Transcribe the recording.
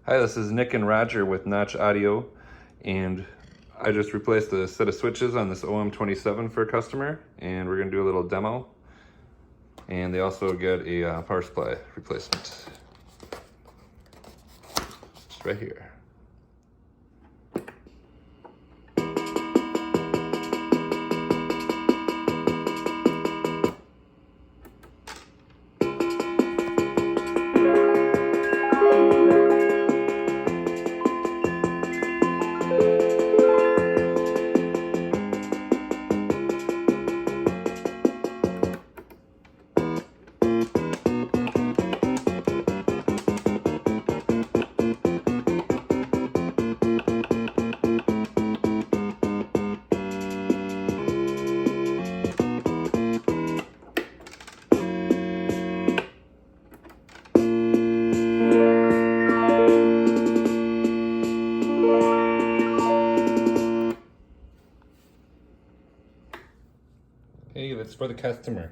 Hi, this is Nick and Roger with Notch Audio, and I just replaced a set of switches on this OM-27 for a customer, and we're going to do a little demo. And they also get a power supply replacement. Just right here. Hey, that's for the customer.